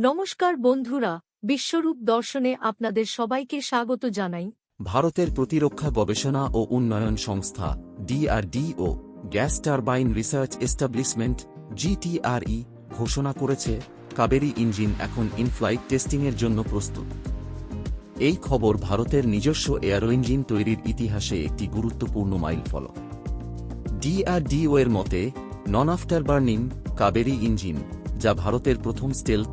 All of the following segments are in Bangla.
নমস্কার বন্ধুরা, বিশ্বরূপ দর্শনে আপনাদের সবাইকে স্বাগত জানাই। ভারতের প্রতিরক্ষা গবেষণা ও উন্নয়ন সংস্থা DRDO gas turbine research establishment GTRE ঘোষণা করেছে কাবেরী ইঞ্জিন এখন ইনফ্লাইট টেস্টিংয়ের জন্য প্রস্তুত। এই খবর ভারতের নিজস্ব এয়ারো ইঞ্জিন তৈরির ইতিহাসে একটি গুরুত্বপূর্ণ মাইলফলক। ডিআরডিও এর মতে নন আফটার বার্নিং কাবেরী ইঞ্জিন, যা ভারতের প্রথম স্টেলথ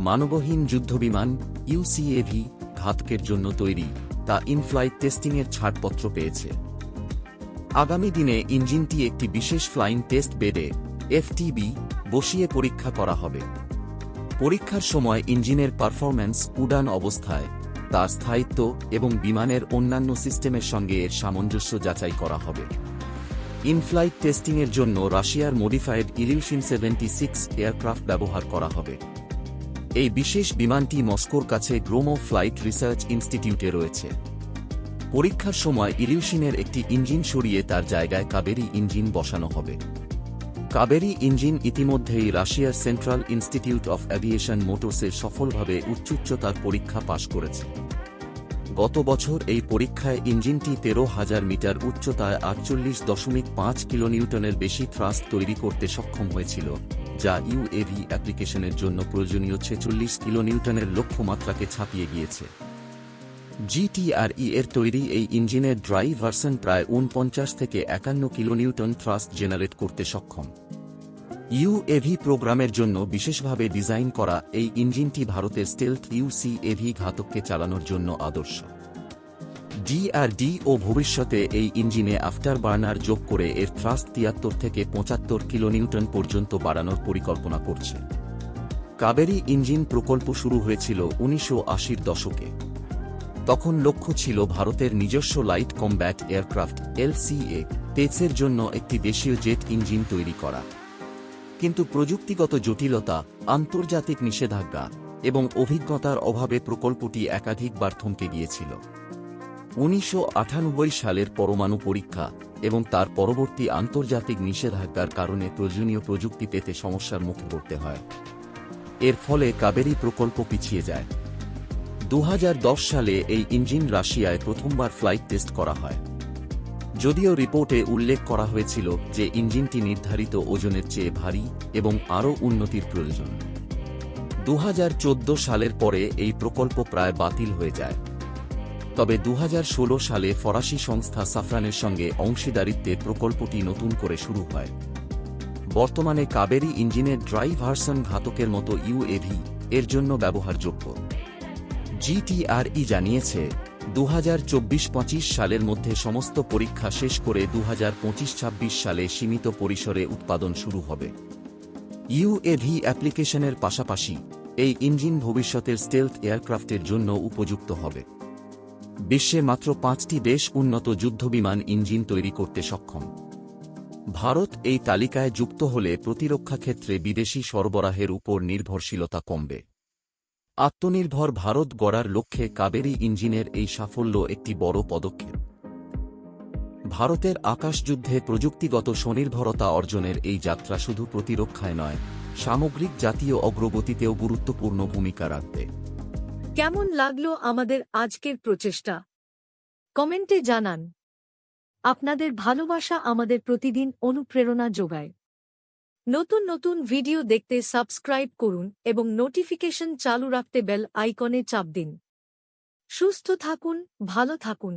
মানবহীন যুদ্ধবিমান ইউসিএভি ঘাতকের জন্য তৈরি, তা ইনফ্লাইট টেস্টিংয়ের ছাড়পত্র পেয়েছে। আগামী দিনে ইঞ্জিনটি একটি বিশেষ ফ্লাইং টেস্ট বেডে এফটিবি বসিয়ে পরীক্ষা করা হবে। পরীক্ষার সময় ইঞ্জিনের পারফরম্যান্স, উড়ান অবস্থায় তার স্থায়িত্ব এবং বিমানের অন্যান্য সিস্টেমের সঙ্গে এর সামঞ্জস্য যাচাই করা হবে। ইনফ্লাইট টেস্টিংয়ের জন্য রাশিয়ার মডিফাইড ইলিউশিন 76 এয়ারক্রাফট ব্যবহার করা হবে। এই বিশেষ বিমানটি মস্কোর কাছে গ্রোমো ফ্লাইট রিসার্চ ইনস্টিটিউটে রয়েছে। পরীক্ষার সময় ইলিউশিনের একটি ইঞ্জিন সরিয়ে তার জায়গায় কাবেরী ইঞ্জিন বসানো হবে। কাবেরী ইঞ্জিন ইতিমধ্যেই রাশিয়ার সেন্ট্রাল ইনস্টিটিউট অফ অ্যাভিয়েশন মোটরসে সফলভাবে উচ্চতার পরীক্ষা পাশ করেছে। গত বছর এই পরীক্ষায় ইঞ্জিনটি 13,000 মিটার উচ্চতায় 48.5 কিলোনিউটনের বেশি থ্রাস্ট তৈরি করতে সক্ষম হয়েছিল, যা ইউএভি অ্যাপ্লিকেশনের জন্য প্রয়োজনীয় 46 কিলোনিউটনের লক্ষ্যমাত্রাকে ছাপিয়ে গিয়েছে। জিটিআরই এর তৈরি এই ইঞ্জিনের ড্রাই ভার্সন প্রায় 49 থেকে 51 কিলোনিউটন থ্রাস্ট জেনারেট করতে সক্ষম। ইউএভি প্রোগ্রামের জন্য বিশেষভাবে ডিজাইন করা এই ইঞ্জিনটি ভারতের স্টেলথ ইউসিএভি ঘাতককে চালানোর জন্য আদর্শ। ডিআরডিও ভবিষ্যতে এই ইঞ্জিনে আফটার বার্নার যোগ করে এর থ্রাস্ট 73 থেকে 75 কিলোনিউটন পর্যন্ত বাড়ানোর পরিকল্পনা করছে। কাবেরী ইঞ্জিন প্রকল্প শুরু হয়েছিল 1980-র দশকে। তখন লক্ষ্য ছিল ভারতের নিজস্ব লাইট কমব্যাট এয়ারক্রাফট এলসিএ তেজের জন্য একটি দেশীয় জেট ইঞ্জিন তৈরি করা। কিন্তু প্রযুক্তিগত জটিলতা, আন্তর্জাতিক নিষেধাজ্ঞা এবং অভিজ্ঞতার অভাবে প্রকল্পটি একাধিকবার থমকে গিয়েছিল। 1998 সালের পরমাণু পরীক্ষা এবং তার পরবর্তী আন্তর্জাতিক নিষেধাজ্ঞার কারণে প্রয়োজনীয় প্রযুক্তি পেতে সমস্যার মুখে পড়তে হয়। এর ফলে কাবেরী প্রকল্প পিছিয়ে যায়। 2010 সালে এই ইঞ্জিন রাশিয়ায় প্রথমবার ফ্লাইট টেস্ট করা হয়। যদিও রিপোর্টে উল্লেখ করা হয়েছিল যে ইঞ্জিনটি নির্ধারিত ওজনের চেয়ে ভারী এবং আরও উন্নতির প্রয়োজন। 2014 সালের পরে এই প্রকল্প প্রায় বাতিল হয়ে যায়। তবে 2016 সালে ফরাসি সংস্থা সাফরানের সঙ্গে অংশীদারিত্বে প্রকল্পটি নতুন করে শুরু হয়। বর্তমানে কাবেরী ইঞ্জিনের ড্রাই ভার্সন ঘাতকের মতো ইউএভি এর জন্য ব্যবহারযোগ্য। জিটিআরই জানিয়েছে 2024-25 সালের মধ্যে সমস্ত পরীক্ষা শেষ করে 2025-26 সালে সীমিত পরিসরে উৎপাদন শুরু হবে। ইউএভি অ্যাপ্লিকেশনের পাশাপাশি এই ইঞ্জিন ভবিষ্যতের স্টেলথ এয়ারক্রাফটের জন্য উপযুক্ত হবে। বিশ্বে মাত্র 5টি দেশ উন্নত যুদ্ধবিমান ইঞ্জিন তৈরি করতে সক্ষম। ভারত এই তালিকায় যুক্ত হলে প্রতিরক্ষা ক্ষেত্রে বিদেশি সরবরাহের উপর নির্ভরশীলতা কমবে। আত্মনির্ভর ভারত গড়ার লক্ষ্যে কাবেরী ইঞ্জিনের এই সাফল্য একটি বড় পদক্ষেপ। ভারতের আকাশযুদ্ধে প্রযুক্তিগত স্বনির্ভরতা অর্জনের এই যাত্রা শুধু প্রতিরক্ষায় নয়, সামগ্রিক জাতীয় অগ্রগতিতেও গুরুত্বপূর্ণ ভূমিকা রাখবে। কেমন লাগলো আমাদের আজকের প্রচেষ্টা? কমেন্টে জানান। আপনাদের ভালোবাসা আমাদের প্রতিদিন অনুপ্রেরণা যোগায়। নতুন নতুন ভিডিও দেখতে সাবস্ক্রাইব করুন এবং নোটিফিকেশন চালু রাখতে বেল আইকনে চাপ দিন। সুস্থ থাকুন, ভালো থাকুন।